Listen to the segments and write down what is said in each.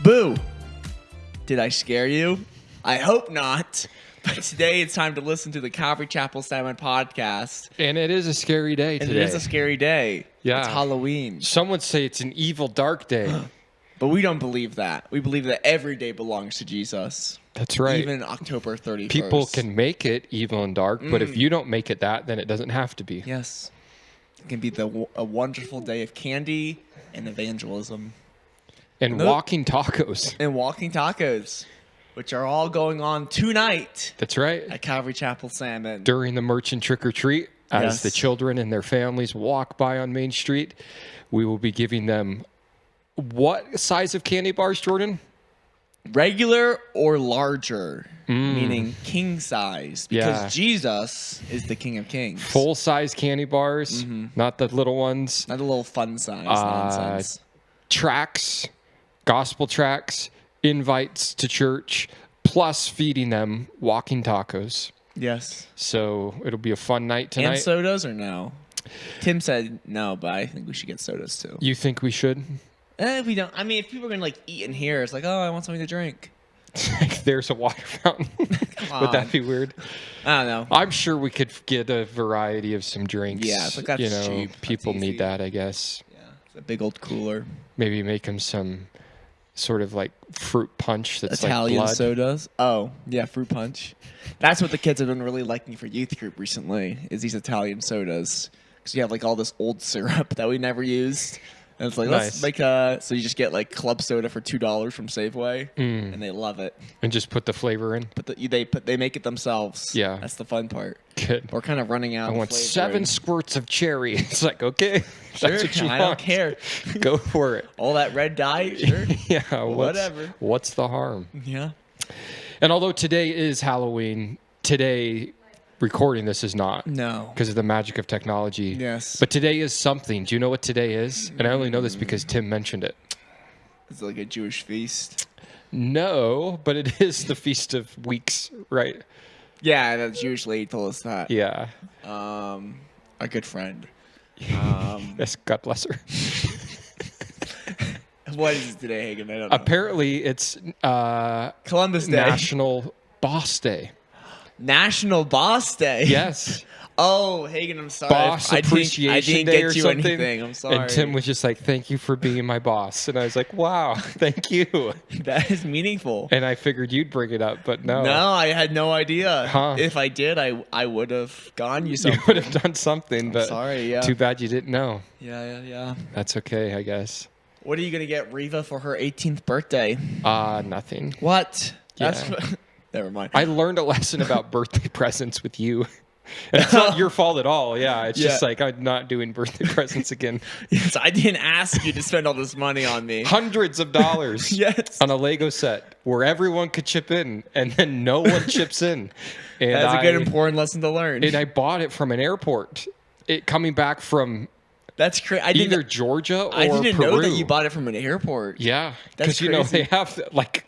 Boo! Did I scare you? I hope not. But today it's time to listen to the Calvary Chapel Salmon podcast. And it is a scary day today. And it is a scary day. Yeah. It's Halloween. Some would say it's an evil, dark day. But we don't believe that. We believe that every day belongs to Jesus. That's right. Even October 31st. People can make it evil and dark, but if you don't make it that, then it doesn't have to be. Yes. It can be a wonderful day of candy and evangelism. And walking tacos. And walking tacos, which are all going on tonight. That's right. At Calvary Chapel Salmon. During the merchant trick-or-treat, as the children and their families walk by on Main Street, we will be giving them what size of candy bars, Jordan? Regular or larger, meaning king size, because Jesus is the King of Kings. Full-size candy bars, not the little ones. Not a little fun size nonsense. Tracts, gospel tracts, invites to church, plus feeding them walking tacos. Yes. So it'll be a fun night tonight. And sodas or no? Tim said no, but I think we should get sodas too. You think we should? We don't. I mean, if people are going to eat in here, it's like, oh, I want something to drink. There's a water fountain. Would that be weird? I don't know. I'm sure we could get a variety of some drinks. Yeah, it's like that's cheap. People that's need that, I guess. Yeah, it's a big old cooler. Maybe make them some sort of like fruit punch that's Italian like blood. sodas. Oh, yeah, fruit punch. That's what the kids have been really liking for youth group recently, is these Italian sodas. Because you have like all this old syrup that we never used. And it's like, let's make so you just get like club soda for $2 from Safeway, and they love it. And just put the flavor in. But they make it themselves. Yeah, that's the fun part. Good. We're kind of running out. I want 7 squirts of cherry. It's like, okay, sure, that's what you I want. don't care. Go for it. All that red dye, sure. Yeah, whatever. What's the harm? Yeah. And although today is Halloween, today recording this is not. No. Because of the magic of technology. Yes. But today is something. Do you know what today is? And I only know this because Tim mentioned it. It's like a Jewish feast. No, but it is the Feast of Weeks, right? Yeah, that Jewish lady told us that. Yeah. A good friend. Yes, God bless her. What is it today, Hagen? I don't know. Apparently, it's Columbus Day. National Boss Day. National Boss Day. Yes. Oh, Hagen, I'm sorry. Boss Appreciation Day or something. Anything. I'm sorry. And Tim was just like, "Thank you for being my boss." And I was like, "Wow, thank you." That is meaningful. And I figured you'd bring it up, but no. No, I had no idea. Huh. If I did, I would have gone you something. You would have done something, but sorry, yeah. Too bad you didn't know. Yeah. That's okay, I guess. What are you gonna get Reva for her 18th birthday? Nothing. What? Yeah. Never mind. I learned a lesson about birthday presents with you. And it's not your fault at all. Yeah, it's just like I'm not doing birthday presents again. Yes, I didn't ask you to spend all this money on me. Hundreds of dollars yes. on a Lego set where everyone could chip in, and then no one chips in. And that's a good important lesson to learn. And I bought it from an airport. It coming back from that's crazy. Either Georgia or I didn't Peru. know that you bought it from an airport. Yeah, because they have like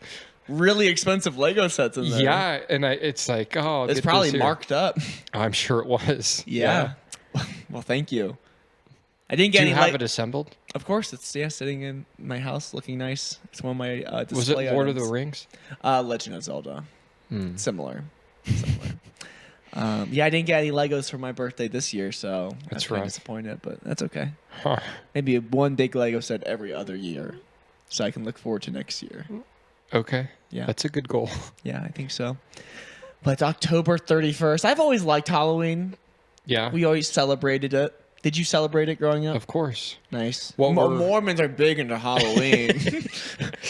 really expensive Lego sets in there. Yeah, and it's like, oh, it's probably marked up. I'm sure it was. Yeah. Well, thank you. I didn't get Do any. You have it assembled? Of course, it's sitting in my house, looking nice. It's one of my display Was it Lord items. of the Rings? Legend of Zelda. Similar. I didn't get any Legos for my birthday this year, so that's kind of disappointed, but that's okay. Huh. Maybe one big Lego set every other year, so I can look forward to next year. Okay. Yeah. That's a good goal. Yeah, I think so. But it's October 31st. I've always liked Halloween. Yeah. We always celebrated it. Did you celebrate it growing up? Of course. Nice. Mormons are big into Halloween.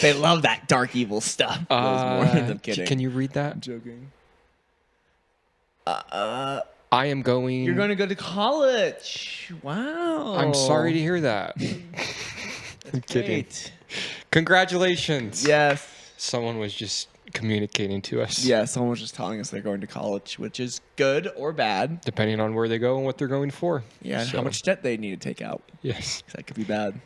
They love that dark, evil stuff. Those Mormons, I'm kidding. Can you read that? I'm joking. I am going... You're going to go to college. Wow. I'm sorry to hear that. I'm kidding. Congratulations. Yes. Someone was just communicating to us. Yeah, someone was just telling us they're going to college, which is good or bad. Depending on where they go and what they're going for. Yeah, and how much debt they need to take out. Yes. That could be bad.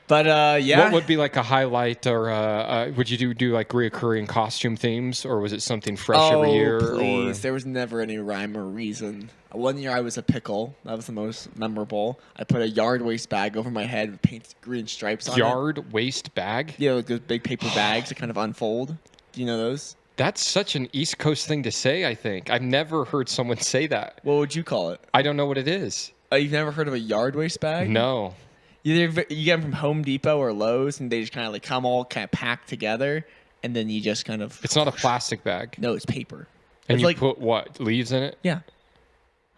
But yeah. What would be like a highlight, or would you do like reoccurring costume themes, or was it something fresh every year? Please. Or? There was never any rhyme or reason. One year I was a pickle. That was the most memorable. I put a yard waste bag over my head with painted green stripes on it. Yard waste bag? Yeah, like those big paper bags that kind of unfold. Do you know those? That's such an East Coast thing to say, I think. I've never heard someone say that. What would you call it? I don't know what it is. You've never heard of a yard waste bag? No. You get them from Home Depot or Lowe's, and they just kind of like come all kind of packed together, and then you just kind of... It's not a plastic bag. No, it's paper. And it's you like, put what? Leaves in it? Yeah.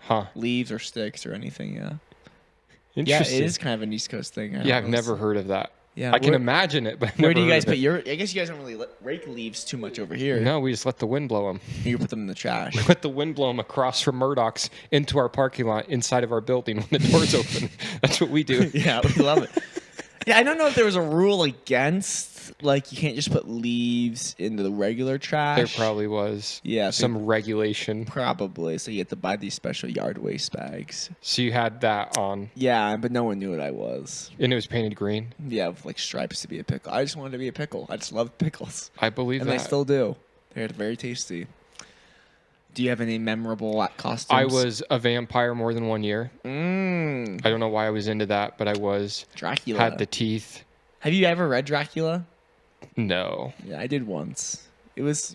Huh. Leaves or sticks or anything, yeah. Interesting. Yeah, it is kind of an East Coast thing. I've never heard of that. Yeah, I can imagine it, but I've where do never you guys heard of put your... I guess you guys don't really rake leaves too much over here. No, we just let the wind blow them. You put them in the trash. We let the wind blow them across from Murdoch's into our parking lot inside of our building when the doors open. That's what we do. Yeah, we love it. Yeah, I don't know if there was a rule against, like, you can't just put leaves into the regular trash. There probably was. Yeah. Some regulation. Probably. So you had to buy these special yard waste bags. So you had that on. Yeah, but no one knew what I was. And it was painted green? Yeah, with, like, stripes to be a pickle. I just wanted to be a pickle. I just loved pickles. I believe that. And I still do. They're very tasty. Do you have any memorable costumes? I was a vampire more than 1 year. I don't know why I was into that, but I was. Dracula. Had the teeth. Have you ever read Dracula? No. Yeah, I did once. It was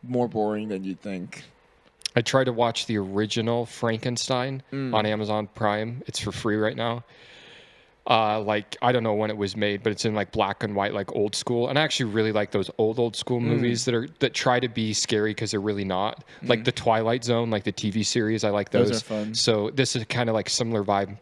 more boring than you'd think. I tried to watch the original Frankenstein on Amazon Prime. It's for free right now. Like, I don't know when it was made, but it's in like black and white, like old school. And I actually really like those old school movies that try to be scary because they're really not. Like the Twilight Zone, like the TV series. I like those. Those are fun. So this is kind of like similar vibe.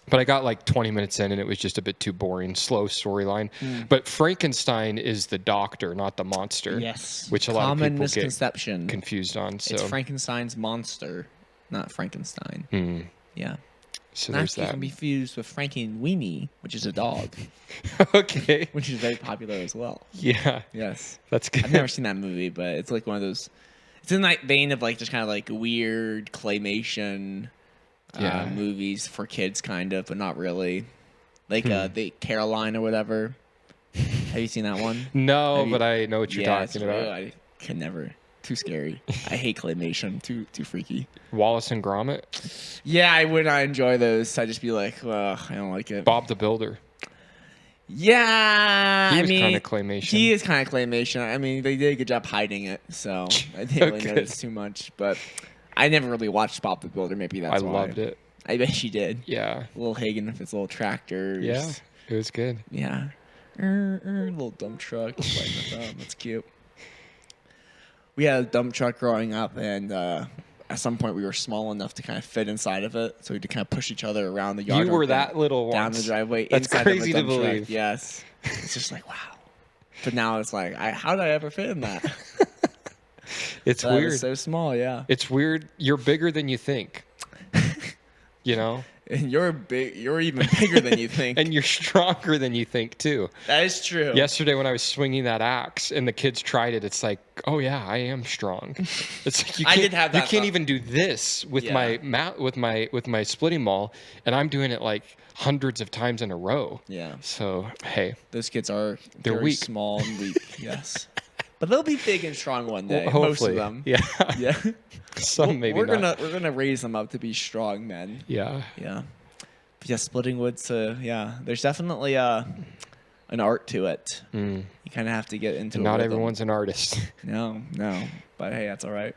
But I got like 20 minutes in and it was just a bit too boring, slow storyline. But Frankenstein is the doctor, not the monster. Yes. Which a lot of people misconception. get confused on. So It's Frankenstein's monster, not Frankenstein. Yeah. So not there's to that. be confused with Frankenweenie, which is a dog, Okay. which is very popular as well. Yeah. Yes. That's good. I've never seen that movie, but it's like one of those. It's in that vein of like just kind of like weird claymation movies for kids, kind of, but not really. Like the Caroline or whatever. Have you seen that one? No, but I know what you're talking about. Real. I can never. Too scary. I hate claymation. Too freaky. Wallace and Gromit. Yeah, I would not enjoy those. I'd just be like, well, I don't like it. Bob the Builder. Yeah, He was kind of claymation. He is kind of claymation. I mean, they did a good job hiding it, so I didn't really notice too much. But I never really watched Bob the Builder. Maybe that's why. I loved it. I bet you did. Yeah. Little Hagen with his little tractors. Yeah, it was good. Yeah. Little dump truck. That's cute. We had a dump truck growing up, and at some point we were small enough to kind of fit inside of it, so we had to kind of push each other around the yard. You were that little down once. the driveway. That's inside crazy of a to dump believe. Truck. Yes, it's just like wow. But now it's like, how did I ever fit in that? It's but weird. I was so small, yeah. It's weird. You're bigger than you think. You know. And you're big. You're even bigger than you think. And you're stronger than you think too. That is true. Yesterday when I was swinging that axe and the kids tried it, it's like, oh yeah, I am strong. It's like you can't, I did have that you can't thought. even do this with my splitting maul, and I'm doing it like hundreds of times in a row. Yeah. So hey, those kids are They're very weak. small and weak. Yes. But they'll be big and strong one day. Well, most of hopefully. them. Yeah. Yeah. Some maybe we're not. gonna raise them up to be strong men. Yeah. Yeah. But yeah, splitting wood. There's definitely an art to it. You kind of have to get into it. Not with them. everyone's an artist. No. But hey, that's all right.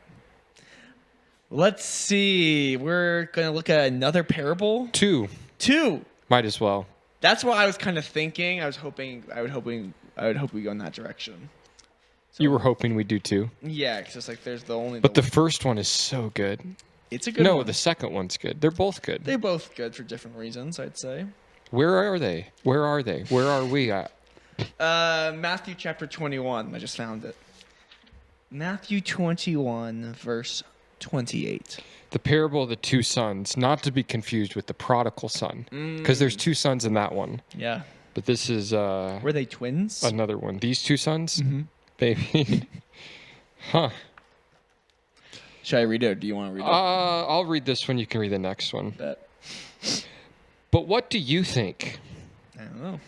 Let's see. We're gonna look at another parable. Two. Might as well. That's what I was kind of thinking. I would hope we go in that direction. So, You were hoping we'd do two. Yeah, it's just like there's the only. But the first one is so good. It's a good No, one. the second one's good. They're both good. They're both good for different reasons, I'd say. Where are they? Where are they? Where are we at? Matthew chapter 21. I just found it. Matthew 21, verse 28. The parable of the two sons, not to be confused with the prodigal son, because there's two sons in that one. Yeah. But this is Were they twins? another one. These two sons, maybe. Huh. Should I read it, or do you want to read it? I'll read this one. You can read the next one. Bet. But what do you think? I don't know.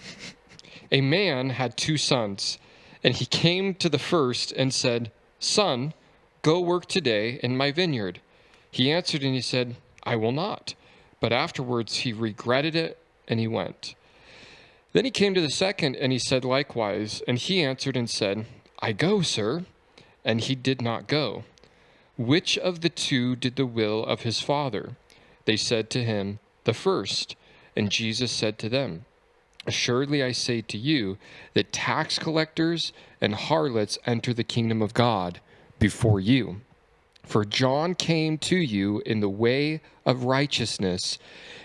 A man had 2 sons, and he came to the first and said, 'Son, go work today in my vineyard.' He answered and he said, 'I will not.' But afterwards he regretted it, and he went. Then he came to the second, and he said likewise. And he answered and said, 'I go, sir.' And he did not go. Which of the 2 did the will of his father? They said to him, 'The first.' And Jesus said to them, 'Assuredly I say to you that tax collectors and harlots enter the kingdom of God before you. For John came to you in the way of righteousness,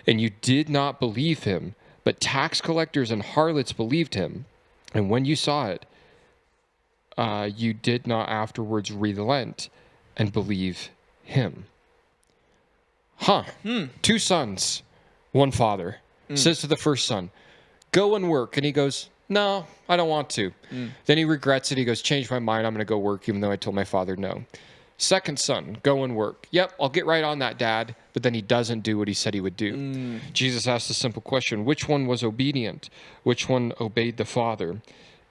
and you did not believe him, but tax collectors and harlots believed him. And when you saw it, you did not afterwards relent and believe him.'" 2 sons, 1 father. Says to the first son, "Go and work." And he goes, "No, I don't want to." Then he regrets it. He goes, "Change my mind. I'm going to go work even though I told my father no." Second son, "Go and work." "Yep, I'll get right on that, Dad." But then he doesn't do what he said he would do. Jesus asked a simple question: which one was obedient? Which one obeyed the father?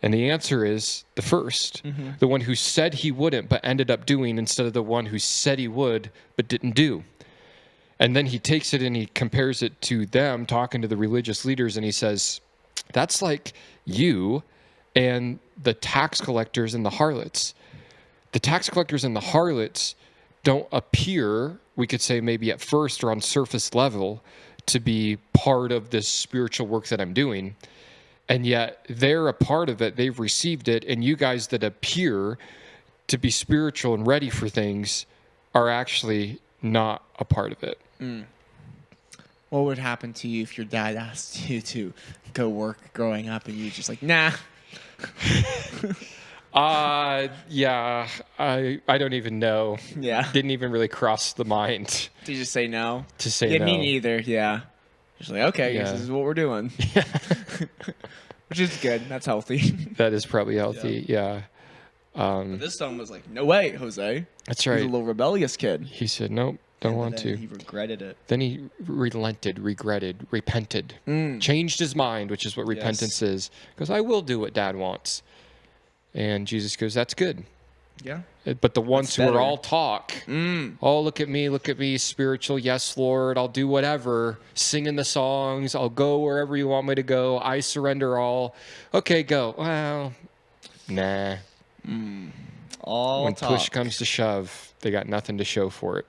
And the answer is the first, the one who said he wouldn't but ended up doing, instead of the one who said he would but didn't do. And then he takes it and he compares it to them talking to the religious leaders, and he says, that's like you and the tax collectors and the harlots. The tax collectors and the harlots don't appear, we could say maybe at first or on surface level, to be part of this spiritual work that I'm doing. And yet they're a part of it. They've received it. And you guys that appear to be spiritual and ready for things are actually not a part of it. What would happen to you if your dad asked you to go work growing up and you just like, nah? Yeah, I don't even know. Yeah. Didn't even really cross the mind. Did you just say no? To say yeah, no. Me neither, yeah. Just like, okay, I guess this is what we're doing. Which is good. That's healthy. That is probably healthy, yeah. But this son was like, no way, Jose. That's right. He's a little rebellious kid. He said, nope, don't want to. He regretted it. Then he relented, regretted, repented, changed his mind, which is what repentance is. Because I will do what Dad wants. And Jesus goes, that's good. Yeah. But the ones who are all talk, oh, look at me, spiritual, yes, Lord, I'll do whatever, singing the songs, I'll go wherever you want me to go, I surrender all. Okay, go. Well, nah. All when talk. Push comes to shove, they got nothing to show for it.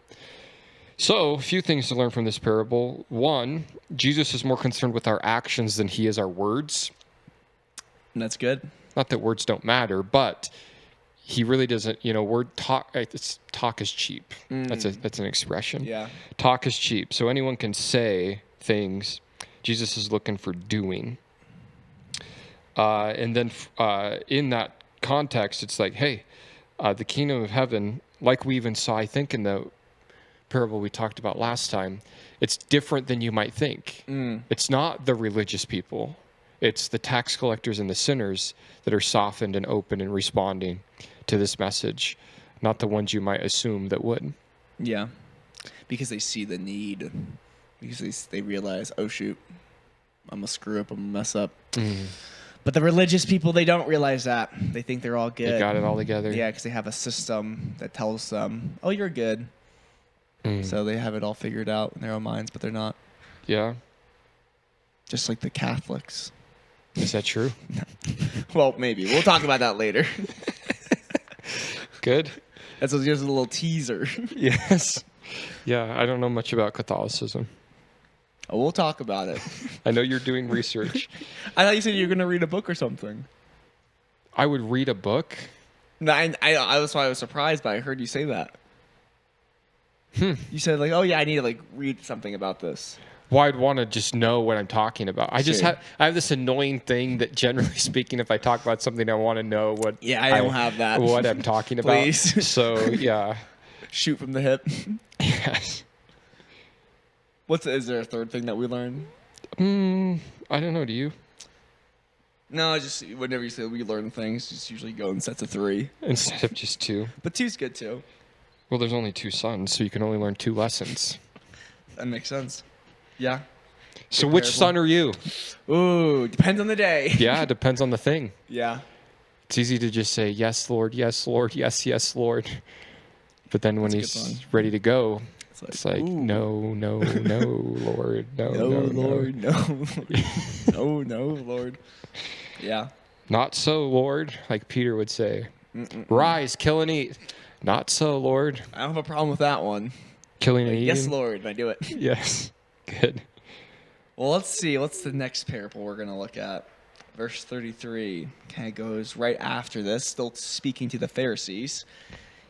So, a few things to learn from this parable. One, Jesus is more concerned with our actions than he is our words. And that's good. Not that words don't matter, but he really doesn't, talk is cheap. That's an expression. Yeah. Talk is cheap. So anyone can say things. Jesus is looking for doing. And then in that context, it's like, hey, the kingdom of heaven, like we even saw, I think, in the parable we talked about last time, it's different than you might think. It's not the religious people. It's the tax collectors and the sinners that are softened and open and responding to this message, not the ones you might assume that would. Yeah, because they see the need, because they realize, oh shoot, I'm gonna screw up, I'm gonna mess up. But the religious people, they don't realize that. They think they're all good. They got it all together. Yeah, because they have a system that tells them, oh, you're good. So they have it all figured out in their own minds, but they're not. Yeah. Just like the Catholics. Is that true? Well, maybe. We'll talk about that later. Good. That's just a little teaser. Yes. Yeah, I don't know much about Catholicism. Oh, we'll talk about it. I know you're doing research. I thought you said you were going to read a book or something. I would read a book? No, I was surprised, but I heard you say that. You said, like, oh, yeah, I need to, like, read something about this. Well, I'd want to just know what I'm talking about. I have this annoying thing that, generally speaking, if I talk about something, I want to know what. Yeah, I don't have that. What I'm talking about. Please. So yeah. Shoot from the hip. Yes. Is there a third thing that we learned? I don't know. Do you? No, just whenever you say we learn things, just usually go in sets of 3 instead of just 2. But 2's good too. Well, there's only 2 sons, so you can only learn 2 lessons. That makes sense. Yeah. So which son are you? Ooh, depends on the day. Yeah, it depends on the thing. Yeah. It's easy to just say, yes, Lord, yes, Lord. But then when he's ready to go, it's like no, Lord, no, Lord, no, Lord. Yeah. Not so, Lord, like Peter would say. Rise, kill and eat. Not so, Lord. I don't have a problem with that one. Killing and eating? Yes, Lord, and I do it. Yes. Good. Well, let's see. What's the next parable we're going to look at? Verse 33 kind of goes right after this, still speaking to the Pharisees.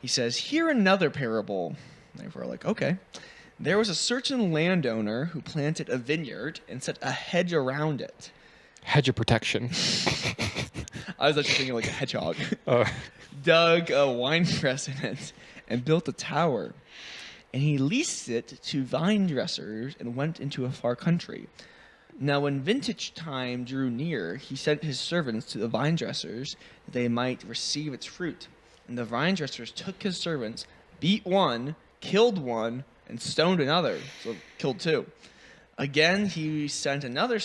He says, hear another parable. And we're like, okay. There was a certain landowner who planted a vineyard and set a hedge around it. Hedge of protection. I was actually thinking like a hedgehog. Oh. Dug a wine press in it and built a tower. And he leased it to vine dressers and went into a far country. Now when vintage time drew near, he sent his servants to the vine dressers that they might receive its fruit. And the vine dressers took his servants, beat one, killed one, and stoned another. So killed two. Again he sent other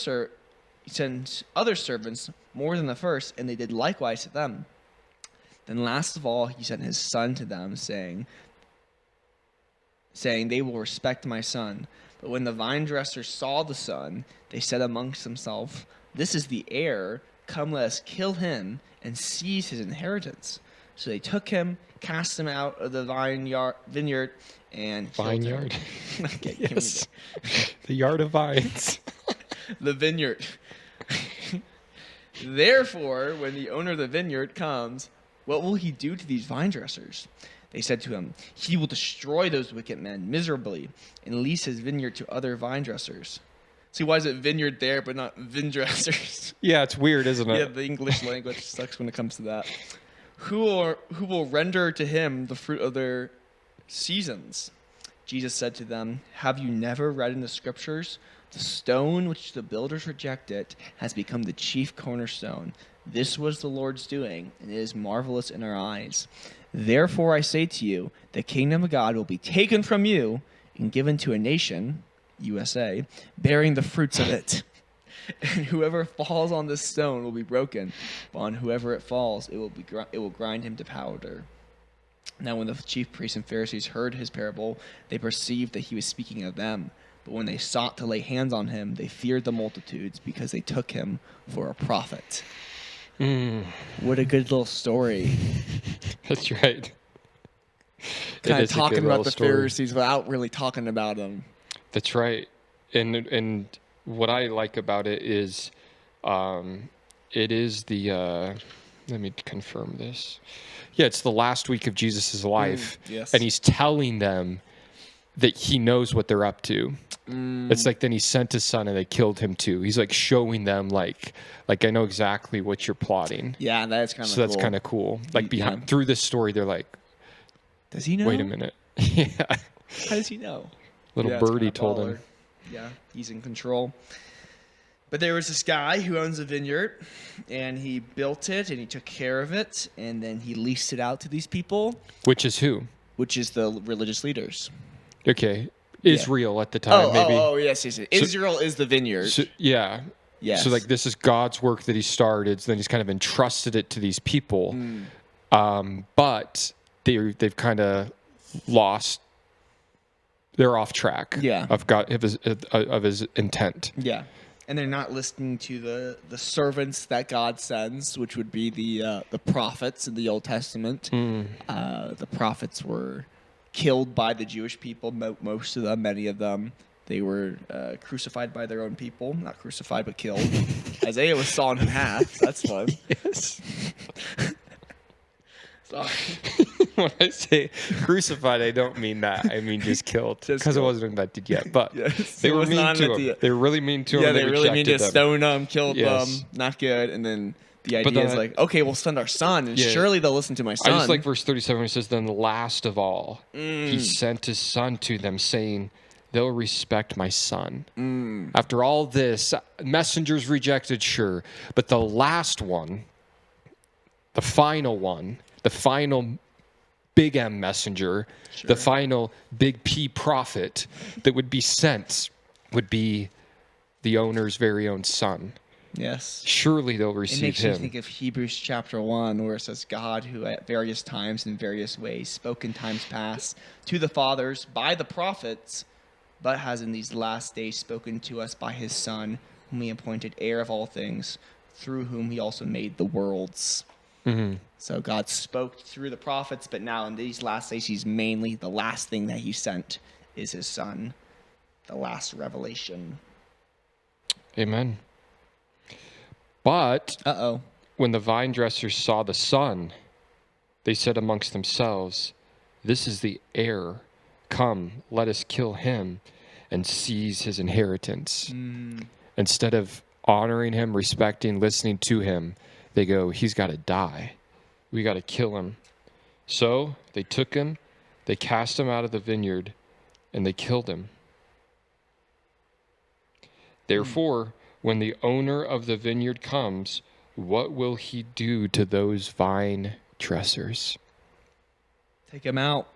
servants more than the first, and they did likewise to them. Then last of all, he sent his son to them, saying, they will respect my son. But when the vine dressers saw the son, they said amongst themselves, this is the heir. Come, let us kill him and seize his inheritance. So they took him, cast him out of the vineyard, and killed him. Okay, yes. The yard of vines. The vineyard. Therefore, when the owner of the vineyard comes, what will he do to these vine dressers? They said to him, he will destroy those wicked men miserably and lease his vineyard to other vine dressers. See, why is it vineyard there but not vine dressers? Yeah, it's weird, isn't it? Yeah, the English language sucks when it comes to that. Who will render to him the fruit of their seasons? Jesus said to them, have you never read in the scriptures? The stone which the builders rejected has become the chief cornerstone. This was the Lord's doing, and it is marvelous in our eyes. Therefore I say to you, the kingdom of God will be taken from you and given to a nation, USA, bearing the fruits of it. And whoever falls on this stone will be broken, but on whoever it falls, it will grind him to powder. Now when the chief priests and Pharisees heard his parable, they perceived that he was speaking of them. But when they sought to lay hands on him, they feared the multitudes because they took him for a prophet. What a good little story. That's right. Kind of talking about the Pharisees without really talking about them. That's right. And what I like about it is it is the let me confirm this. Yeah, it's the last week of Jesus' life. Yes. And he's telling them that he knows what they're up to. It's like then he sent his son and they killed him too. He's like showing them like I know exactly what you're plotting. Yeah, that's kind of cool. So that's kind of cool. Like through this story, they're like, does he know? Wait a minute. Yeah. How does he know? Little birdie told him. Yeah, he's in control. But there was this guy who owns a vineyard, and he built it, and he took care of it, and then he leased it out to these people. Which is who? Which is the religious leaders. Okay. Israel at the time, maybe. Oh, yes. Israel is the vineyard. So, yeah. Yes. So, like, this is God's work that he started, so then he's kind of entrusted it to these people. But they've kind of lost. They're off track. Yeah. Of his intent. Yeah. And they're not listening to the servants that God sends, which would be the prophets in the Old Testament. The prophets were killed by the Jewish people, most of them, many of them. They were crucified by their own people. Not crucified, but killed. Isaiah was sawn in half. That's fun. Yes. Sorry. When I say crucified, I don't mean that. I mean just killed. Because it wasn't invented yet. But yes, they were mean to him. They were really mean to him. Yeah, they really mean to stone them, killed them. Not good. And then the idea is like, okay, we'll send our son, and surely they'll listen to my son. I just like verse 37 when it says, then the last of all, he sent his son to them, saying, they'll respect my son. After all this, messengers rejected, sure. But the last one, the final big M messenger, the final big P prophet that would be sent would be the owner's very own son. Yes. Surely they'll receive him. It makes me think of Hebrews chapter 1, where it says, God, who at various times in various ways spoke in times past to the fathers by the prophets, but has in these last days spoken to us by his Son, whom he appointed heir of all things, through whom he also made the worlds. Mm-hmm. So God spoke through the prophets, but now in these last days, he's mainly the last thing that he sent is his Son, the last revelation. Amen. But Uh-oh. when the vine dressers saw the Son, they said amongst themselves, this is the heir. Come, let us kill him and seize his inheritance. Instead of honoring him, respecting, listening to him, they go, he's got to die. We got to kill him. So they took him, they cast him out of the vineyard, and they killed him. Therefore, when the owner of the vineyard comes, what will he do to those vine dressers? Take him out.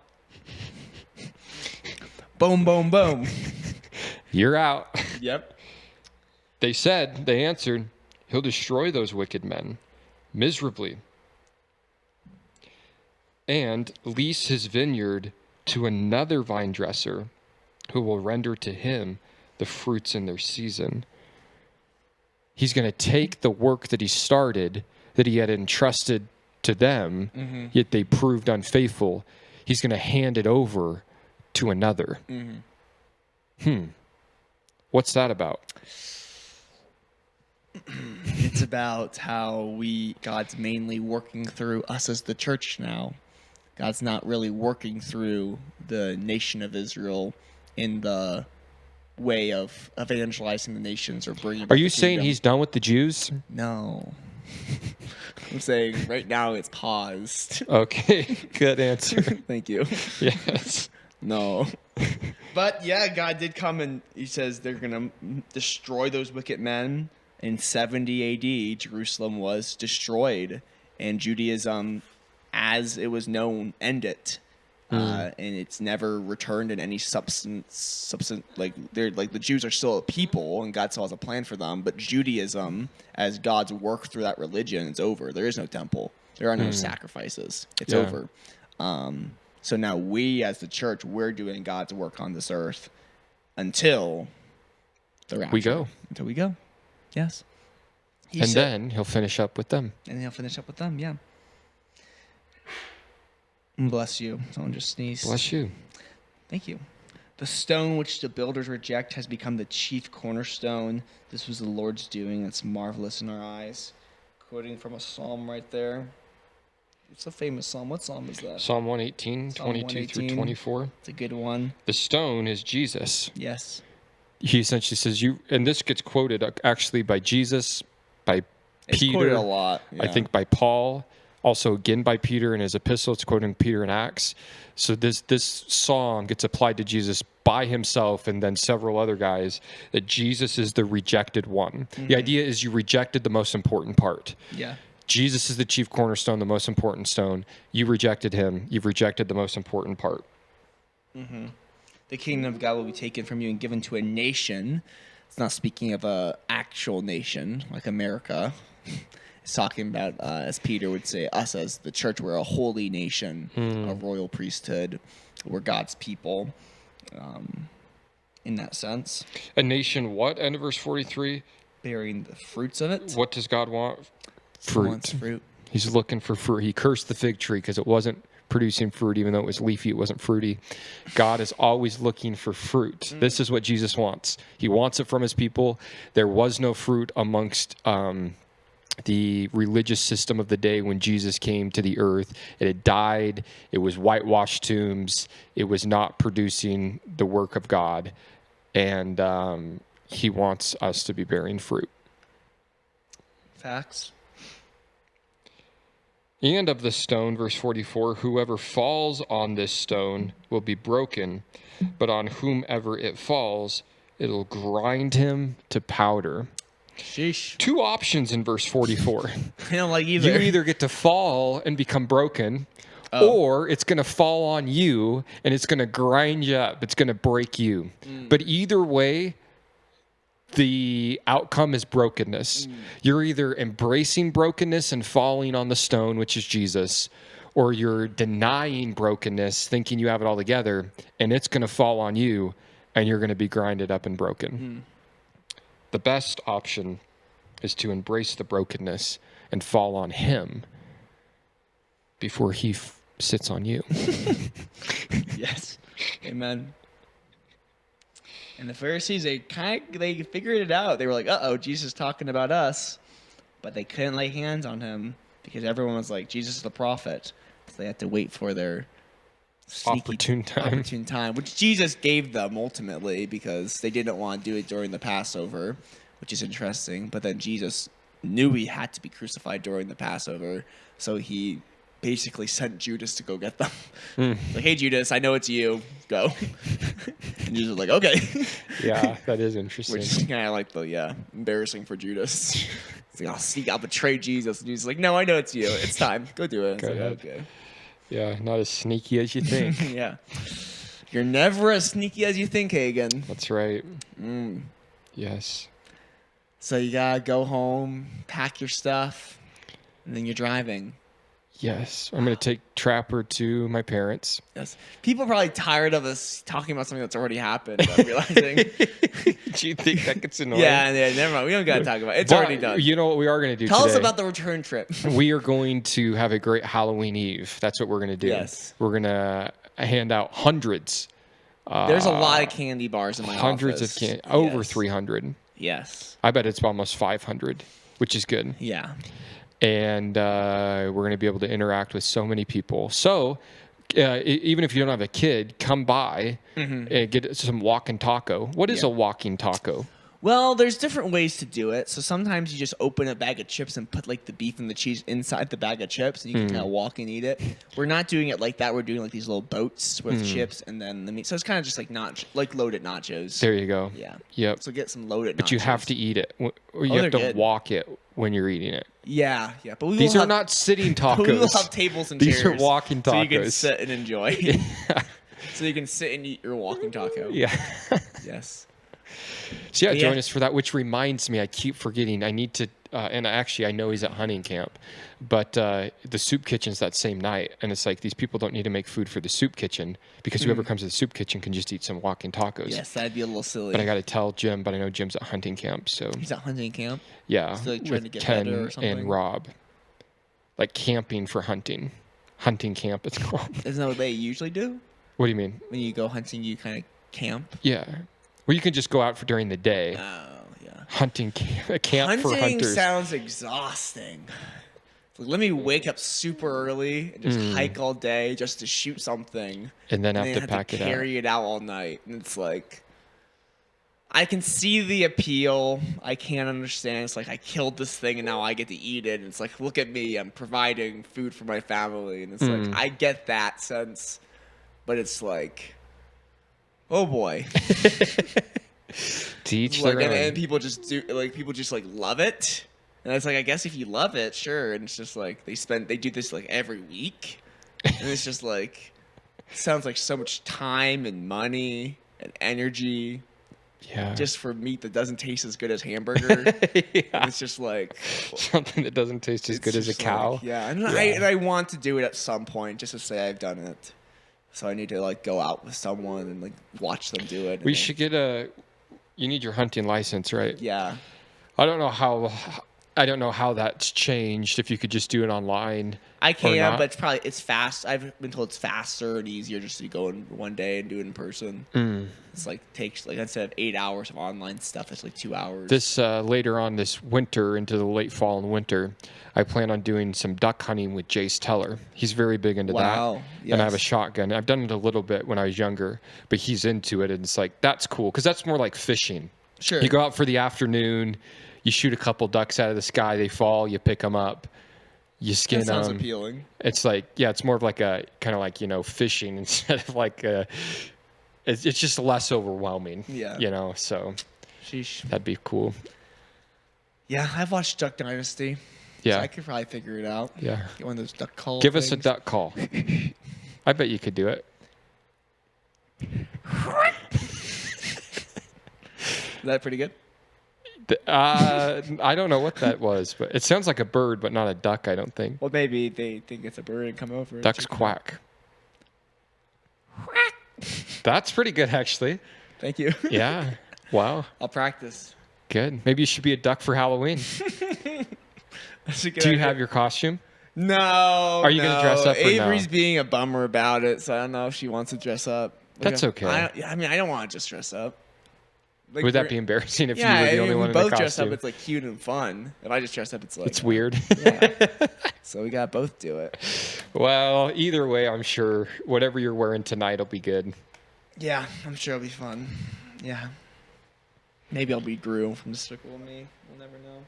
Boom, boom, boom. You're out. Yep. They answered, he'll destroy those wicked men miserably and lease his vineyard to another vine dresser who will render to him the fruits in their season. He's going to take the work that he started, that he had entrusted to them, yet they proved unfaithful. He's going to hand it over to another. What's that about? It's about how God's mainly working through us as the church now. God's not really working through the nation of Israel in the way of evangelizing the nations or bringing. Are you saying he's done with the Jews? No. I'm saying right now it's paused. Okay, good answer. Thank you. Yes. No. But yeah, God did come and he says they're going to destroy those wicked men. In 70 AD, Jerusalem was destroyed, and Judaism, as it was known, ended. And it's never returned in any substance. Like the Jews are still a people, and God still has a plan for them. But Judaism, as God's work through that religion, it's over. There is no temple. There are no sacrifices. It's over. So now we, as the church, we're doing God's work on this earth until the rapture. Until we go. Yes. Then he'll finish up with them. Yeah. Bless you. Someone just sneezed. Bless you. Thank you. The stone which the builders reject has become the chief cornerstone. This was the Lord's doing. It's marvelous in our eyes. Quoting from a psalm right there. It's a famous psalm. What psalm is that? Psalm 118, 22 through 24. It's a good one. The stone is Jesus. Yes. He essentially says, and this gets quoted actually by Jesus, by it's Peter. Quoted a lot. Yeah. I think by Paul, also again by Peter in his epistle. It's quoting Peter in Acts. So this song gets applied to Jesus by himself and then several other guys, that Jesus is the rejected one. The idea is you rejected the most important part. Yeah. Jesus is the chief cornerstone, the most important stone. You rejected him. You've rejected the most important part. The kingdom of God will be taken from you and given to a nation. It's not speaking of an actual nation like America. It's talking about, as Peter would say, us as the church. We're a holy nation, a royal priesthood. We're God's people in that sense. A nation what? End of verse 43? Bearing the fruits of it. What does God want? Fruit. He wants fruit. He's looking for fruit. He cursed the fig tree because it wasn't producing fruit, even though it was leafy, it wasn't fruity. God is always looking for fruit. This is what Jesus wants. He wants it from his people. There was no fruit amongst the religious system of the day when Jesus came to the earth. It had died. It was whitewashed tombs. It was not producing the work of God. And he wants us to be bearing fruit. Facts. And of the stone, verse 44, whoever falls on this stone will be broken, but on whomever it falls, it'll grind him to powder. Sheesh. Two options in verse 44. I don't like either. You either get to fall and become broken, or it's going to fall on you and it's going to grind you up. It's going to break you. But either way, the outcome is brokenness. You're either embracing brokenness and falling on the stone, which is Jesus, or you're denying brokenness, thinking you have it all together, and it's going to fall on you, and you're going to be grinded up and broken. The best option is to embrace the brokenness and fall on him before he sits on you. Yes. Amen. And the Pharisees, they figured it out. They were like, uh-oh, Jesus is talking about us. But they couldn't lay hands on him because everyone was like, Jesus is the prophet. So they had to wait for their opportune time, which Jesus gave them ultimately because they didn't want to do it during the Passover, which is interesting. But then Jesus knew he had to be crucified during the Passover, so he basically sent Judas to go get them. Like, hey, Judas, I know it's you. Go. And Judas was like, okay. Yeah, that is interesting. Which is kind of like embarrassing for Judas. He's like, I'll betray Jesus. And Jesus is like, no, I know it's you. It's time. Go do it. Go ahead. Okay. Yeah, not as sneaky as you think. Yeah. You're never as sneaky as you think, Hagen. That's right. Yes. So you gotta go home, pack your stuff, and then you're driving. Yes. I'm going to take Trapper to my parents. Yes. People are probably tired of us talking about something that's already happened, I'm realizing. Do you think that gets annoying? Yeah, never mind. We don't got to talk about it. It's already done. You know what we are going to do Tell today? us about the return trip. We are going to have a great Halloween Eve. That's what we're going to do. Yes. We're going to hand out hundreds. There's a lot of candy bars in my hundreds office. Of candy. Over 300. Yes. I bet it's almost 500, which is good. Yeah. And we're going to be able to interact with so many people. So even if you don't have a kid, come by and get some walking taco. What is a walking taco? Well, there's different ways to do it. So sometimes you just open a bag of chips and put like the beef and the cheese inside the bag of chips, and you can kind of walk and eat it. We're not doing it like that. We're doing like these little boats with chips and then the meat. So it's kind of just like loaded nachos. There you go. Yeah. Yep. So get some loaded nachos. But you have to eat it. Or you have to good. walk it when you're eating it. Yeah. But these are not sitting tacos. We will have tables and chairs. These are walking tacos. So you can sit and enjoy. So you can sit and eat your walking taco. Yeah. Yes. So join us for that, which reminds me, I keep forgetting. I need to, and actually I know he's at hunting camp, but the soup kitchen's that same night. And it's like, these people don't need to make food for the soup kitchen because whoever comes to the soup kitchen can just eat some walking tacos. Yes, that'd be a little silly. But I got to tell Jim, but I know Jim's at hunting camp. So he's at hunting camp? Yeah. So like trying to get Ken better or something? and Rob. Like camping for hunting. Hunting camp, it's called. Isn't that what they usually do? What do you mean? When you go hunting, you kind of camp? Yeah. Well, you can just go out for during the day. Oh, yeah. Hunting a camp for hunters. Hunting sounds exhausting. Like, let me wake up super early and just hike all day just to shoot something. And then have to pack it out. Carry it out all night. And it's like, I can see the appeal. I can't understand. It's like, I killed this thing and now I get to eat it. And it's like, look at me. I'm providing food for my family. And it's like, I get that sense. But it's like, oh boy. Teach like, their own. and people just love it. And it's like, I guess if you love it, sure. And it's just like they do this like every week. And it's just like, sounds like so much time and money and energy. Yeah. Just for meat that doesn't taste as good as hamburger. And it's just like something that doesn't taste as good as a cow. Like, yeah. And I want to do it at some point just to say I've done it. So I need to like go out with someone and like watch them do it. We should get you need your hunting license, right? Yeah. I don't know how that's changed. If you could just do it online. I can, but it's fast. I've been told it's faster and easier just to go in one day and do it in person. It's like takes like instead of 8 hours of online stuff, it's like 2 hours. This later on this winter into the late fall and winter, I plan on doing some duck hunting with Jace Teller. He's very big into that. Yes. And I have a shotgun. I've done it a little bit when I was younger, but he's into it, and it's like that's cool because that's more like fishing. Sure. You go out for the afternoon, you shoot a couple ducks out of the sky, they fall, you pick them up. You skin them. That sounds appealing. It's like, yeah, it's more of like a kind of like, fishing instead of like it's just less overwhelming. Yeah. So sheesh. That'd be cool. Yeah, I've watched Duck Dynasty. Yeah. So I could probably figure it out. Yeah. Get one of those duck call Give things. us a duck call. I bet you could do it. Is that pretty good? I don't know what that was, but it sounds like a bird, but not a duck, I don't think. Well, maybe they think it's a bird and come over. Ducks quack. That's pretty good, actually. Thank you. Yeah. Wow. I'll practice. Good. Maybe you should be a duck for Halloween. Do you have your costume? No. Are you going to dress up or Avery's no? being a bummer about it, so I don't know if she wants to dress up. That's okay. I mean, I don't want to just dress up. Like, would that be embarrassing if you were the only one in the costume? Yeah, if we both dress up, it's like cute and fun. If I just dress up, it's like... It's weird. Yeah. So we got to both do it. Well, either way, I'm sure whatever you're wearing tonight will be good. Yeah, I'm sure it'll be fun. Yeah. Maybe I'll be Gru from Despicable Me. We'll never know.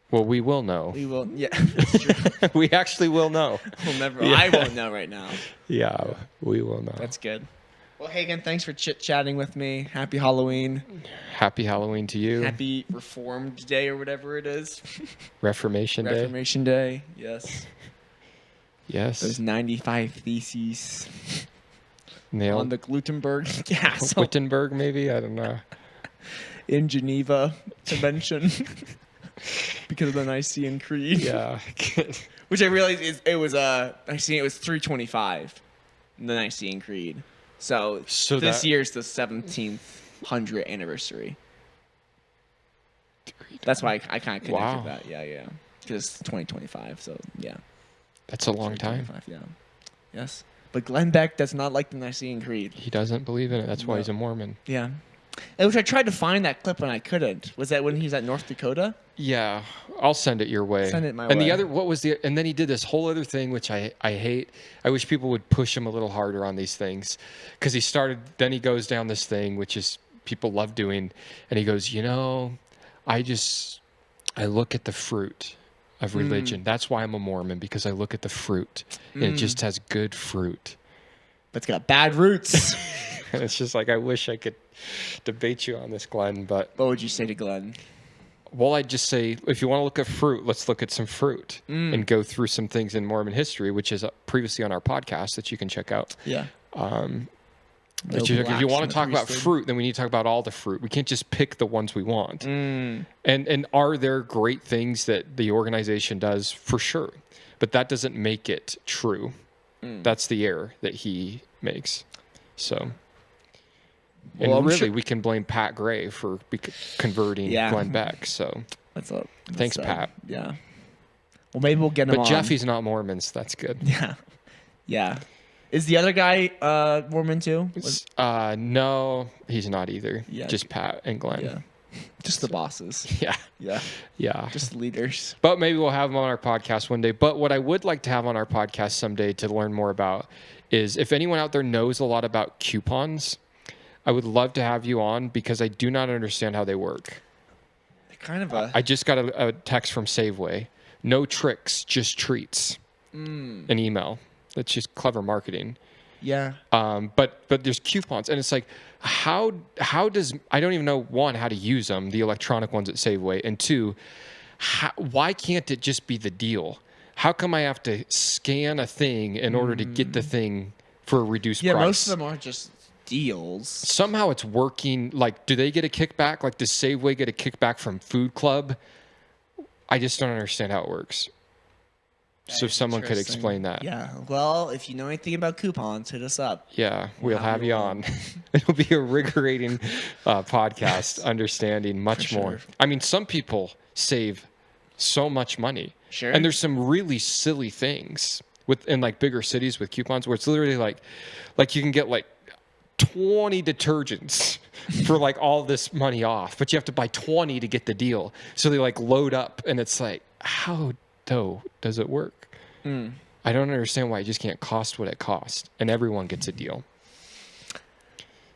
Well, we will know. We will. Yeah, that's true. We actually will know. We'll never. Yeah. I won't know right now. Yeah, we will know. That's good. Well, Hagen, thanks for chit-chatting with me. Happy Halloween. Happy Halloween to you. Happy Reformed Day or whatever it is. Reformation Day. Reformation Day, yes. Yes. Those 95 theses Nailed. on the Gutenberg Castle Wittenberg, maybe? I don't know. in Geneva Convention because of the Nicene Creed. Yeah. Which I realized it was 325, the Nicene Creed. So this year's the 1700th anniversary. That's why I kind of connected that. Yeah. Because it's 2025, so yeah. That's a long time. Yeah. Yes. But Glenn Beck does not like the Nicene Creed. He doesn't believe in it. That's why he's a Mormon. Yeah. Which I tried to find that clip and I couldn't. Was that when he's at North Dakota? Yeah, I'll send it your way. Send it my and way. And then he did this whole other thing, which I hate. I wish people would push him a little harder on these things. Because then he goes down this thing, which is people love doing. And he goes, I look at the fruit of religion. That's why I'm a Mormon, because I look at the fruit. And it just has good fruit. But it's got bad roots. And it's just like, I wish I could debate you on this, Glenn. But what would you say to Glenn? Well, I'd just say, if you want to look at fruit, let's look at some fruit and go through some things in Mormon history, which is previously on our podcast that you can check out. Yeah. If you want to talk about fruit, then we need to talk about all the fruit. We can't just pick the ones we want. And are there great things that the organization does? For sure. But that doesn't make it true. That's the error that he makes. So... And really, we can blame Pat Gray for converting Glenn Beck. So, thanks, Pat. Yeah. Well, maybe we'll get him on. But Jeffy's not Mormon, so that's good. Yeah. Yeah. Is the other guy Mormon too? No, he's not either. Yeah. Just Pat and Glenn. Yeah. Just the bosses. Yeah. Yeah. Yeah. Just leaders. But maybe we'll have him on our podcast one day. But what I would like to have on our podcast someday to learn more about is if anyone out there knows a lot about coupons, I would love to have you on because I do not understand how they work. Kind of I just got a text from Safeway. No tricks, just treats. An email. That's just clever marketing. Yeah. But there's coupons, and it's like, how does I don't even know, one, how to use them, the electronic ones at Safeway, and two, why can't it just be the deal? How come I have to scan a thing in order to get the thing for a reduced price? Yeah, most of them are just deals. Somehow it's working. Like, do they get a kickback? Like, does Safeway get a kickback from Food Club? I just don't understand how it works. So if someone could explain that. Yeah. Well, if you know anything about coupons, hit us up. Yeah, we'll have you on. It'll be a rigorating podcast, understanding much more. I mean, some people save so much money. Sure. And there's some really silly things in like bigger cities with coupons where it's literally like you can get like 20 detergents for like all this money off, but you have to buy 20 to get the deal. So they like load up, and it's like, how does it work? I don't understand why it just can't cost what it costs, and everyone gets a deal.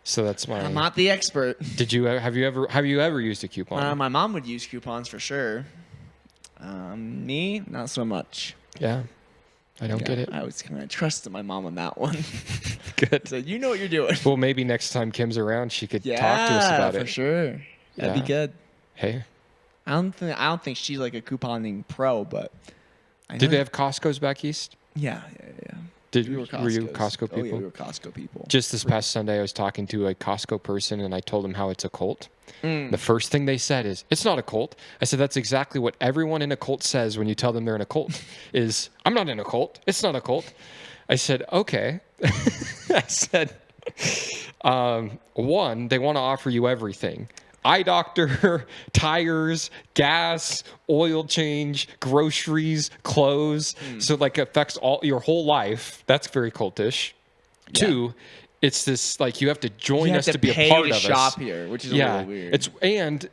So that's my. I'm not the expert. Have you ever used a coupon? My mom would use coupons for sure. Me, not so much. Yeah. I don't get it. I was kind of trusting my mom on that one. Good. So you know what you're doing. Well, maybe next time Kim's around, she could talk to us about it. Yeah, for sure. That'd be good. Hey. I don't think she's like a couponing pro, but do they have Costco's back east? Yeah. Were you Costco people? Oh, yeah, we were Costco people. Just this past Sunday, I was talking to a Costco person, and I told them how it's a cult. The first thing they said is, "It's not a cult." I said, "That's exactly what everyone in a cult says when you tell them they're in a cult. Is I'm not in a cult. It's not a cult." I said, "Okay." I said, "One, they want to offer you everything." Eye doctor, tires, gas, oil change, groceries, clothes. So like affects all your whole life. That's very cultish. Yeah. 2, it's this like you have to join us to be a part of us. Shop here, which is a little weird. And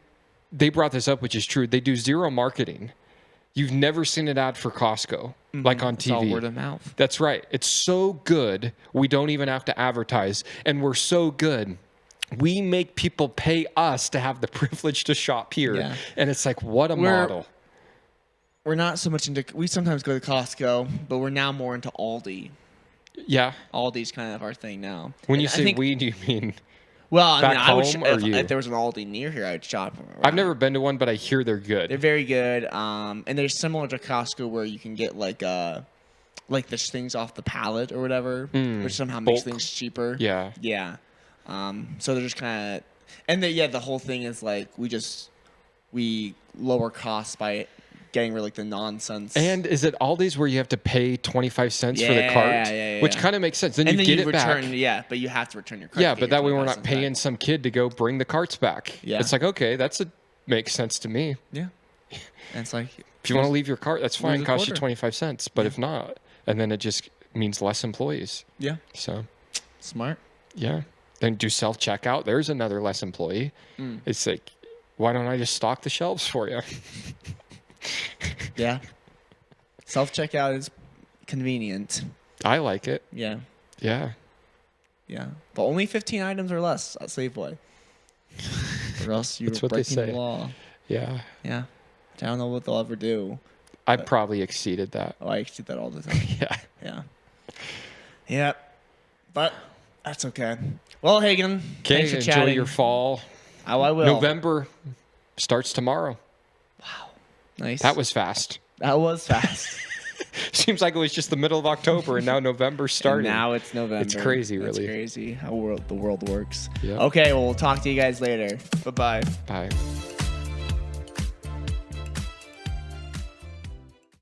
they brought this up, which is true. They do zero marketing. You've never seen an ad for Costco, like on TV. It's all word of mouth. That's right. It's so good, we don't even have to advertise. And we're so good, we make people pay us to have the privilege to shop here. Yeah. And it's like, what a model. We're not so much into... We sometimes go to Costco, but we're now more into Aldi. Yeah. Aldi's kind of our thing now. When you say we, do you mean... Well, I mean, if there was an Aldi near here, I'd shop around. I've never been to one, but I hear they're good. They're very good. And they're similar to Costco where you can get like the things off the pallet or whatever, which somehow makes things cheaper. Yeah. Yeah. So they're just kind of... And the whole thing is like we lower costs by getting rid of like the nonsense. And is it Aldi's where you have to pay 25 cents for the cart? Yeah. Which kind of makes sense. Then you get it back. Yeah, but you have to return your cart. Yeah, but that way we're not paying some kid to go bring the carts back. Yeah. It's like, okay, makes sense to me. Yeah. And it's like... If you want to leave your cart, that's fine. It costs you 25 cents. But if not, and then it just means less employees. Yeah. So... Smart. Yeah. Then do self-checkout. There's another less employee. It's like, why don't I just stock the shelves for you? Yeah. Self-checkout is convenient. I like it. Yeah. Yeah. Yeah. But only 15 items or less at Safeway. Or else you're breaking the law. Yeah. Yeah. I don't know what they'll ever do. I probably exceeded that. Oh, I exceed that all the time. Yeah. Yeah. Yeah. But that's okay. Well, Hagen, thanks for chatting. Enjoy your fall. Oh, I will. November starts tomorrow. Wow. Nice. That was fast. That was fast. Seems like it was just the middle of October, and now November's starting. And now it's November. It's crazy, really. It's crazy how the world works. Yeah. Okay, well, we'll talk to you guys later. Bye-bye. Bye.